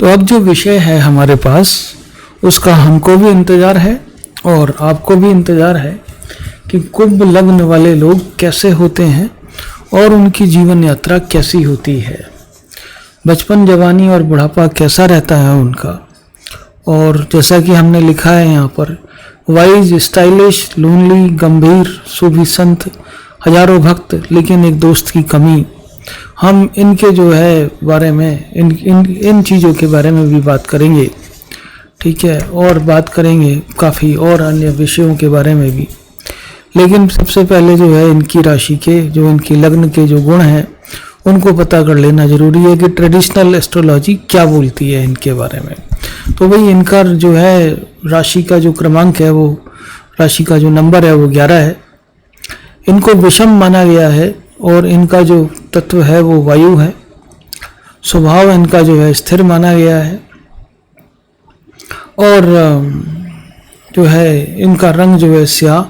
तो अब जो विषय है हमारे पास, उसका हमको भी इंतज़ार है और आपको भी इंतज़ार है कि कुंभ लग्न वाले लोग कैसे होते हैं और उनकी जीवन यात्रा कैसी होती है, बचपन, जवानी और बुढ़ापा कैसा रहता है उनका। और जैसा कि हमने लिखा है यहाँ पर, वाइज, स्टाइलिश, लोनली, गंभीर, सूफी संत, हजारों भक्त, लेकिन एक दोस्त की कमी। हम इनके जो है बारे में, इन चीज़ों के बारे में भी बात करेंगे, ठीक है, और बात करेंगे काफ़ी और अन्य विषयों के बारे में भी। लेकिन सबसे पहले जो है इनकी राशि के, जो इनकी लग्न के जो गुण हैं उनको पता कर लेना ज़रूरी है कि ट्रेडिशनल एस्ट्रोलॉजी क्या बोलती है इनके बारे में। तो भाई इनका जो है राशि का जो क्रमांक है, वो राशि का जो नंबर है वो 11 है। इनको विषम माना गया है और इनका जो तत्व है वो वायु है। स्वभाव इनका जो है स्थिर माना गया है और जो है इनका रंग जो है स्याह,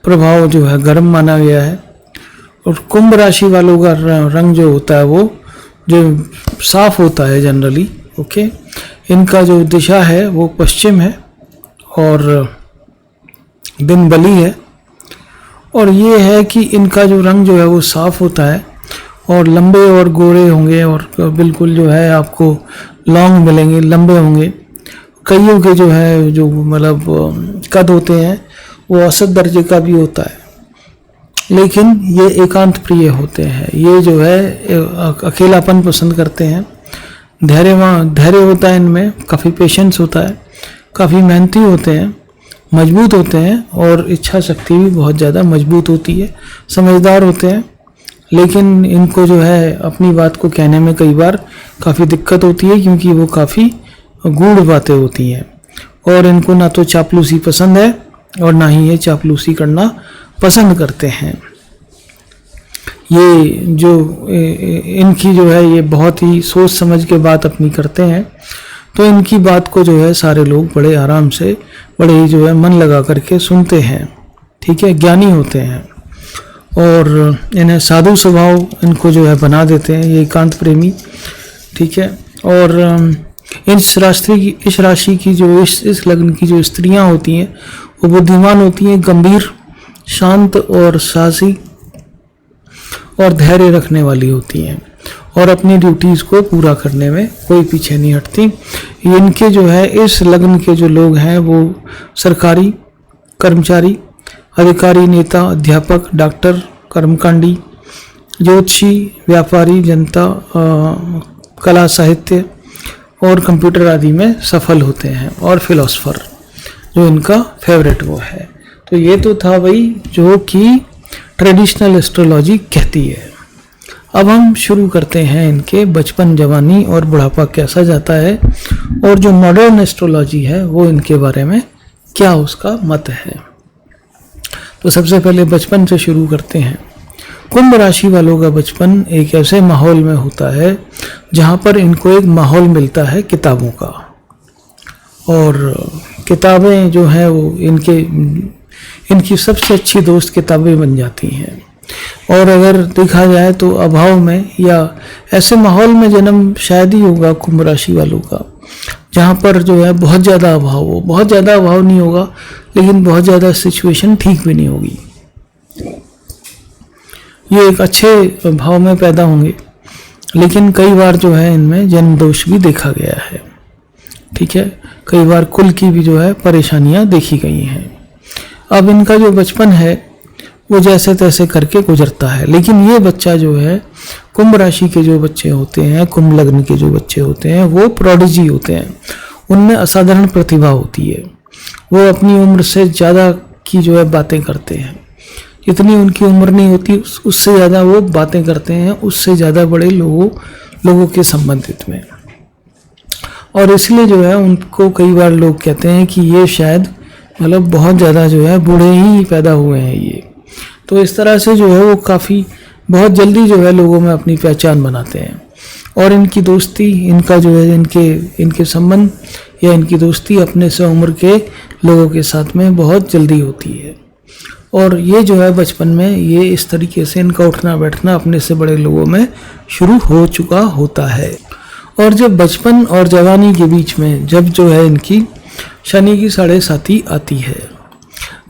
प्रभाव जो है गर्म माना गया है। और कुंभ राशि वालों का रंग जो होता है वो जो साफ होता है जनरली, ओके। इनका जो दिशा है वो पश्चिम है और दिन बली है। और ये है कि इनका जो रंग जो है वो साफ होता है और लंबे और गोरे होंगे और बिल्कुल जो है आपको लॉन्ग मिलेंगे, लंबे होंगे। कईयों के जो है जो मतलब कद होते हैं वो औसत दर्जे का भी होता है, लेकिन ये एकांत प्रिय होते हैं। ये जो है अकेलापन पसंद करते हैं। धैर्य होता है इनमें, काफ़ी पेशेंस होता है, काफ़ी मेहनती होते हैं, मजबूत होते हैं और इच्छा शक्ति भी बहुत ज़्यादा मजबूत होती है। समझदार होते हैं, लेकिन इनको जो है अपनी बात को कहने में कई बार काफ़ी दिक्कत होती है, क्योंकि वो काफ़ी गूढ़ बातें होती हैं। और इनको ना तो चापलूसी पसंद है और ना ही ये चापलूसी करना पसंद करते हैं। ये जो इनकी जो है ये बहुत ही सोच समझ के बात अपनी करते हैं, तो इनकी बात को जो है सारे लोग बड़े आराम से, बड़े ही जो है मन लगा करके सुनते हैं, ठीक है। ज्ञानी होते हैं और इन्हें साधु स्वभाव इनको जो है बना देते हैं, ये एकांत प्रेमी, ठीक है। और इस राशि की जो इस लग्न की जो स्त्रियां होती हैं वो बुद्धिमान होती हैं, गंभीर, शांत और साहसी और धैर्य रखने वाली होती हैं और अपनी ड्यूटीज़ को पूरा करने में कोई पीछे नहीं हटती। इनके जो है इस लग्न के जो लोग हैं वो सरकारी कर्मचारी, अधिकारी, नेता, अध्यापक, डॉक्टर, कर्मकांडी, ज्योतिषी, व्यापारी, जनता, कला, साहित्य और कंप्यूटर आदि में सफल होते हैं, और फिलोसफर जो इनका फेवरेट वो है। तो ये तो था भाई जो कि ट्रेडिशनल एस्ट्रोलॉजी कहती है। अब हम शुरू करते हैं इनके बचपन, जवानी और बुढ़ापा कैसा जाता है और जो मॉडर्न एस्ट्रोलॉजी है वो इनके बारे में क्या उसका मत है। तो सबसे पहले बचपन से शुरू करते हैं। कुंभ राशि वालों का बचपन एक ऐसे माहौल में होता है जहाँ पर इनको एक माहौल मिलता है किताबों का, और किताबें जो हैं वो इनकी सबसे अच्छी दोस्त किताबें बन जाती हैं। और अगर देखा जाए तो अभाव में या ऐसे माहौल में जन्म शायद ही होगा कुंभ राशि वालों का जहाँ पर जो है बहुत ज़्यादा अभाव हो। बहुत ज़्यादा अभाव नहीं होगा, लेकिन बहुत ज़्यादा सिचुएशन ठीक भी नहीं होगी। ये एक अच्छे भाव में पैदा होंगे, लेकिन कई बार जो है इनमें जन्म दोष भी देखा गया है, ठीक है। कई बार कुल की भी जो है परेशानियां देखी गई हैं। अब इनका जो बचपन है वो जैसे तैसे करके गुजरता है, लेकिन ये बच्चा जो है, कुंभ राशि के जो बच्चे होते हैं, कुंभ लग्न के जो बच्चे होते हैं, वो प्रोडिजी होते हैं। उनमें असाधारण प्रतिभा होती है। वो अपनी उम्र से ज़्यादा की जो है बातें करते हैं। जितनी उनकी उम्र नहीं होती उससे ज़्यादा वो बातें करते हैं, उससे ज़्यादा बड़े लोगों के संबंधित में। और इसलिए जो है उनको कई बार लोग कहते हैं कि ये शायद मतलब बहुत ज़्यादा जो है बूढ़े ही पैदा हुए हैं ये। तो इस तरह से जो है वो काफ़ी बहुत जल्दी जो है लोगों में अपनी पहचान बनाते हैं। और इनकी दोस्ती, इनका जो है इनके संबंध या इनकी दोस्ती अपने से उम्र के लोगों के साथ में बहुत जल्दी होती है। और ये जो है बचपन में ये इस तरीके से इनका उठना बैठना अपने से बड़े लोगों में शुरू हो चुका होता है। और जब बचपन और जवानी के बीच में जब जो है इनकी शनि की 7.5 आती है,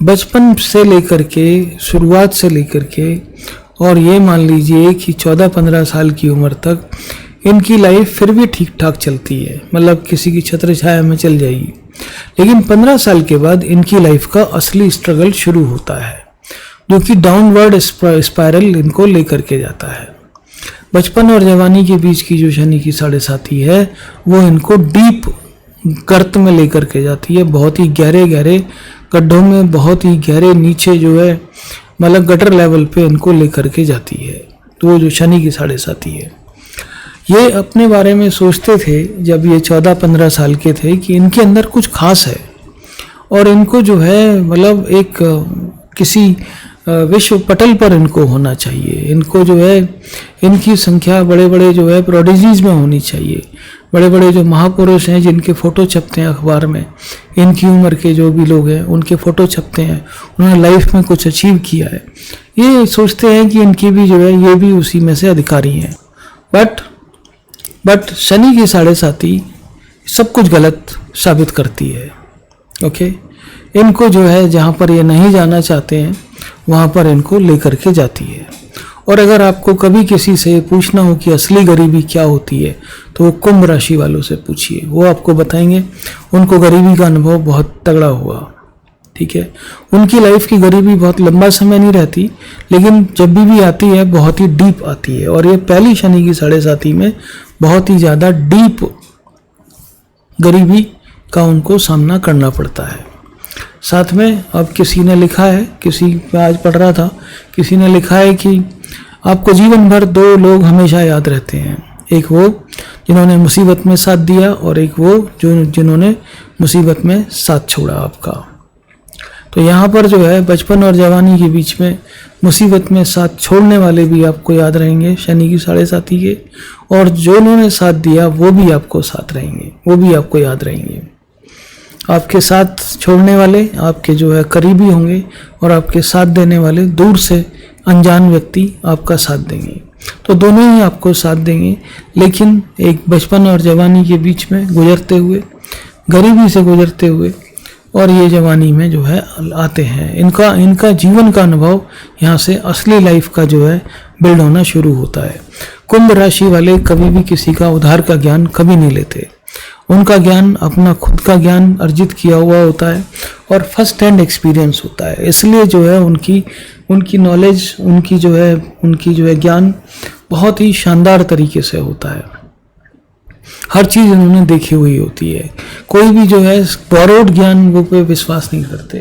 बचपन से लेकर के, शुरुआत से लेकर के, और ये मान लीजिए कि 14-15 साल की उम्र तक इनकी लाइफ फिर भी ठीक ठाक चलती है, मतलब किसी की छत्र छाया में चल जाएगी। लेकिन 15 साल के बाद इनकी लाइफ का असली स्ट्रगल शुरू होता है, जो कि डाउनवर्ड स्पाइरल इनको लेकर के जाता है। बचपन और जवानी के बीच की जो शनि की 7.5 है वो इनको डीप गर्त में लेकर के जाती है, बहुत ही गहरे गहरे गड्ढों में, बहुत ही गहरे नीचे जो है मतलब गटर लेवल पे इनको लेकर के जाती है। तो वो जो शनि की 7.5 है, ये अपने बारे में सोचते थे जब ये 14-15 साल के थे कि इनके अंदर कुछ खास है और इनको जो है मतलब एक किसी विश्व पटल पर इनको होना चाहिए। इनको जो है इनकी संख्या बड़े बड़े जो है प्रोडिजीज में होनी चाहिए। बड़े बड़े जो महापुरुष हैं जिनके फ़ोटो छपते हैं अखबार में, इनकी उम्र के जो भी लोग हैं उनके फ़ोटो छपते हैं, उन्होंने लाइफ में कुछ अचीव किया है, ये सोचते हैं कि इनकी भी जो है ये भी उसी में से अधिकारी हैं। बट शनि की 7.5 सब कुछ गलत साबित करती है। ओके, इनको जो है जहाँ पर ये नहीं जाना चाहते हैं वहाँ पर इनको लेकर के जाती है। और अगर आपको कभी किसी से पूछना हो कि असली गरीबी क्या होती है तो वो कुंभ राशि वालों से पूछिए, वो आपको बताएंगे। उनको गरीबी का अनुभव बहुत तगड़ा हुआ, ठीक है। उनकी लाइफ की गरीबी बहुत लंबा समय नहीं रहती, लेकिन जब भी आती है बहुत ही डीप आती है। और ये पहली शनि की 7.5 में बहुत ही ज़्यादा डीप गरीबी का उनको सामना करना पड़ता है। साथ में अब किसी ने लिखा है, किसी मैं आज पढ़ रहा था, किसी ने लिखा है कि आपको जीवन भर 2 लोग हमेशा याद रहते हैं, एक वो जिन्होंने मुसीबत में साथ दिया और एक वो जिन्होंने मुसीबत में साथ छोड़ा आपका। तो यहाँ पर जो है बचपन और जवानी के बीच में मुसीबत में साथ छोड़ने वाले भी आपको याद रहेंगे शनि की 7.5 के, और जो उन्होंने साथ दिया वो भी आपको साथ रहेंगे, वो भी आपको याद रहेंगे। आपके साथ छोड़ने वाले आपके जो है करीबी होंगे और आपके साथ देने वाले दूर से अनजान व्यक्ति आपका साथ देंगे। तो दोनों ही आपको साथ देंगे, लेकिन एक बचपन और जवानी के बीच में गुजरते हुए, गरीबी से गुजरते हुए और ये जवानी में जो है आते हैं। इनका जीवन का अनुभव यहाँ से असली लाइफ का जो है बिल्ड होना शुरू होता है। कुंभ राशि वाले कभी भी किसी का उधार का ज्ञान कभी नहीं लेते। उनका ज्ञान अपना खुद का ज्ञान अर्जित किया हुआ होता है और फर्स्ट हैंड एक्सपीरियंस होता है। इसलिए जो है उनकी नॉलेज, उनकी जो है ज्ञान बहुत ही शानदार तरीके से होता है। हर चीज़ उन्होंने देखी हुई होती है। कोई भी जो है बोरोड ज्ञान वो पे विश्वास नहीं करते।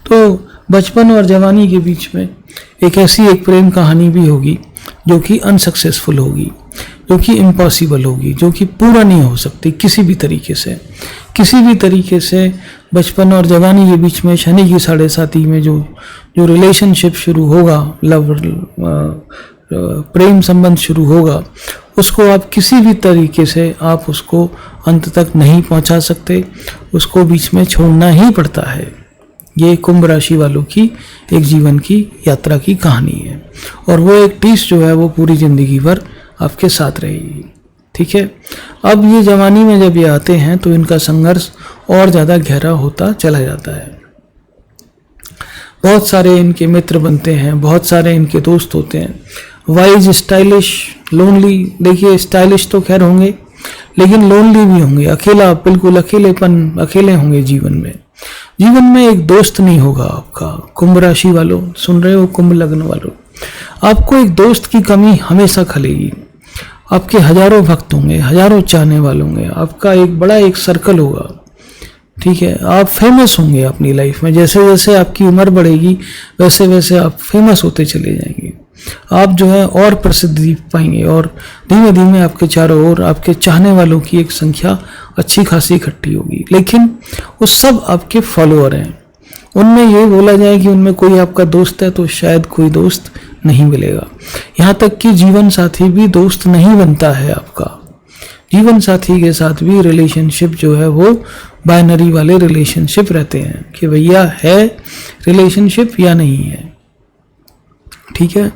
तो बचपन और जवानी के बीच में एक प्रेम कहानी भी होगी जो कि अनसक्सेसफुल होगी, जो कि इम्पॉसिबल होगी, जो कि पूरा नहीं हो सकती किसी भी तरीके से। बचपन और जवानी के बीच में शनि की 7.5 में जो रिलेशनशिप शुरू होगा, प्रेम संबंध शुरू होगा, उसको आप किसी भी तरीके से आप उसको अंत तक नहीं पहुंचा सकते, उसको बीच में छोड़ना ही पड़ता है। ये कुंभ राशि वालों की एक जीवन की यात्रा की कहानी है और वो एक टीस जो है वो पूरी जिंदगी भर आपके साथ रहेगी, ठीक है। अब ये जवानी में जब ये आते हैं तो इनका संघर्ष और ज़्यादा गहरा होता चला जाता है। बहुत सारे इनके मित्र बनते हैं, बहुत सारे इनके दोस्त होते हैं, वाइज, स्टाइलिश, लोनली। देखिए स्टाइलिश तो खैर होंगे लेकिन लोनली भी होंगे, अकेला, बिल्कुल अकेले होंगे जीवन में एक दोस्त नहीं होगा आपका। कुंभ राशि वालों, सुन रहे हो, कुंभ लग्न वालों, आपको एक दोस्त की कमी हमेशा खलेगी। आपके हजारों भक्त होंगे, हजारों चाहने वाले होंगे, आपका एक बड़ा सर्कल होगा, ठीक है। आप फेमस होंगे अपनी लाइफ में, जैसे जैसे आपकी उम्र बढ़ेगी वैसे वैसे आप फेमस होते चले जाएंगे। आप जो है और प्रसिद्धि पाएंगे और धीमे धीमे आपके चारों ओर आपके चाहने वालों की एक संख्या अच्छी खासी इकट्ठी होगी। लेकिन वो सब आपके फॉलोअर हैं। उनमें ये बोला जाए कि उनमें कोई आपका दोस्त है तो शायद कोई दोस्त नहीं मिलेगा। यहाँ तक कि जीवन साथी भी दोस्त नहीं बनता है आपका। जीवन साथी के साथ भी रिलेशनशिप जो है वो बाइनरी वाले रिलेशनशिप रहते हैं कि भैया है रिलेशनशिप या नहीं है, ठीक है।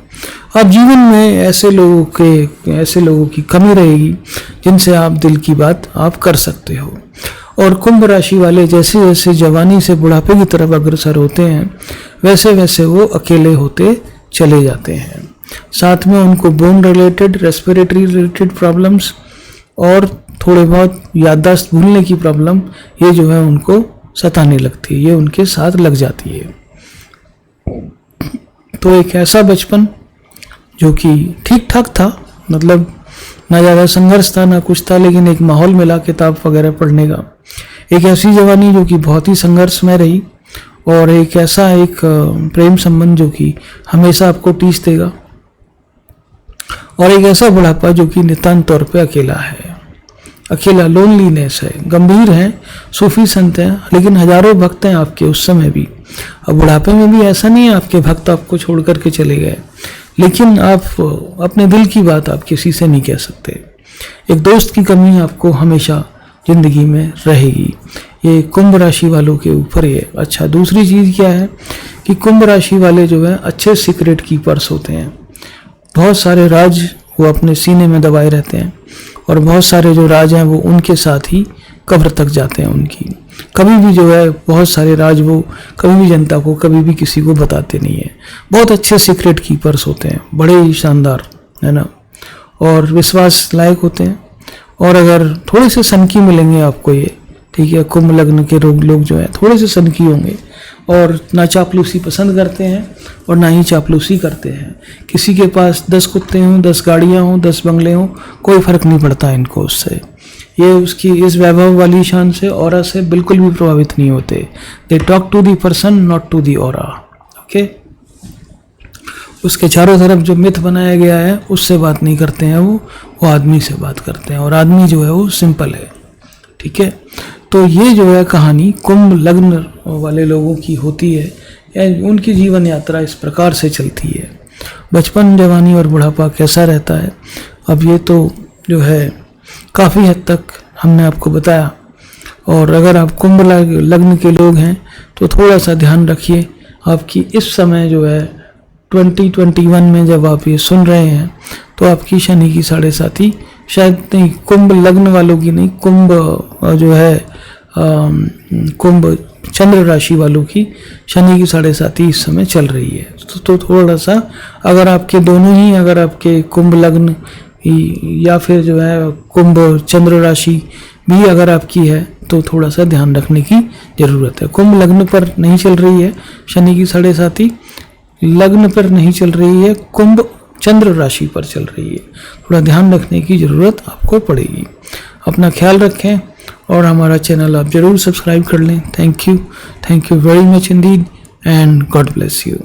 अब जीवन में ऐसे लोगों की कमी रहेगी जिनसे आप दिल की बात आप कर सकते हो। और कुंभ राशि वाले जैसे जैसे जवानी से बुढ़ापे की तरफ अग्रसर होते हैं वैसे वैसे वो अकेले होते चले जाते हैं। साथ में उनको bone related, respiratory related problems और थोड़े बहुत याददाश्त भूलने की प्रॉब्लम, ये जो है उनको सताने लगती है, ये उनके साथ लग जाती है। तो एक ऐसा बचपन जो कि ठीक ठाक था, मतलब ना ज़्यादा संघर्ष था ना कुछ था, लेकिन एक माहौल मिला किताब वगैरह पढ़ने का। एक ऐसी जवानी जो कि बहुत ही संघर्षमय रही, और एक ऐसा एक प्रेम संबंध जो कि हमेशा आपको टीस देगा, और एक ऐसा बुढ़ापा जो कि नितांत तौर पे अकेला है, अकेला, लोनलीनेस है। गंभीर हैं, सूफी संत हैं, लेकिन हजारों भक्त हैं आपके उस समय भी। अब बुढ़ापे में भी ऐसा नहीं है आपके भक्त आपको छोड़ करके चले गए, लेकिन आप अपने दिल की बात आप किसी से नहीं कह सकते। एक दोस्त की कमी आपको हमेशा जिंदगी में रहेगी। ये कुंभ राशि वालों के ऊपर है। अच्छा, दूसरी चीज़ क्या है कि कुंभ राशि वाले जो है अच्छे सीक्रेट कीपर्स होते हैं। बहुत सारे राज वो अपने सीने में दबाए रहते हैं, और बहुत सारे जो राज हैं वो उनके साथ ही कब्र तक जाते हैं उनकी। कभी भी जो है बहुत सारे राज वो कभी भी जनता को कभी भी किसी को बताते नहीं है। बहुत अच्छे सीक्रेट कीपर्स होते हैं, बड़े ही शानदार, है ना, और विश्वास लायक होते हैं। और अगर थोड़े से सनकी मिलेंगे आपको ये, ठीक है, कुंभ लग्न के लोग जो है थोड़े से सनकी होंगे, और ना चापलूसी पसंद करते हैं और ना ही चापलूसी करते हैं। किसी के पास 10 कुत्ते हों, 10 गाड़ियाँ हों, 10 बंगले हों, कोई फर्क नहीं पड़ता इनको उससे। ये उसकी इस वैभव वाली शान से, ऑरा से बिल्कुल भी प्रभावित नहीं होते। They talk to the person, not to the aura. Okay, उसके चारों तरफ जो मिथ बनाया गया है उससे बात नहीं करते हैं वो आदमी से बात करते हैं, और आदमी जो है वो सिंपल है। ठीक है, तो ये जो है कहानी कुंभ लग्न वाले लोगों की होती है, या उनकी जीवन यात्रा इस प्रकार से चलती है। बचपन, जवानी और बुढ़ापा कैसा रहता है, अब ये तो जो है काफ़ी हद तक हमने आपको बताया। और अगर आप कुंभ लग्न के लोग हैं तो थोड़ा सा ध्यान रखिए, आपकी इस समय जो है 2021 में जब आप ये सुन रहे हैं तो आपकी शनि की 7.5, शायद नहीं, कुंभ लग्न वालों की नहीं, कुंभ जो है कुंभ चंद्र राशि वालों की शनि की 7.5 इस समय चल रही है। तो थोड़ा सा अगर आपके दोनों ही, अगर आपके कुंभ लग्न या फिर जो है कुंभ चंद्र राशि भी अगर आपकी है तो थोड़ा सा ध्यान रखने की ज़रूरत है। कुंभ लग्न पर नहीं चल रही है शनि की 7.5, लग्न पर नहीं चल रही है, कुंभ चंद्र राशि पर चल रही है। थोड़ा ध्यान रखने की ज़रूरत आपको पड़ेगी। अपना ख्याल रखें और हमारा चैनल आप ज़रूर सब्सक्राइब कर लें। Thank you very much Indeed, and God bless you.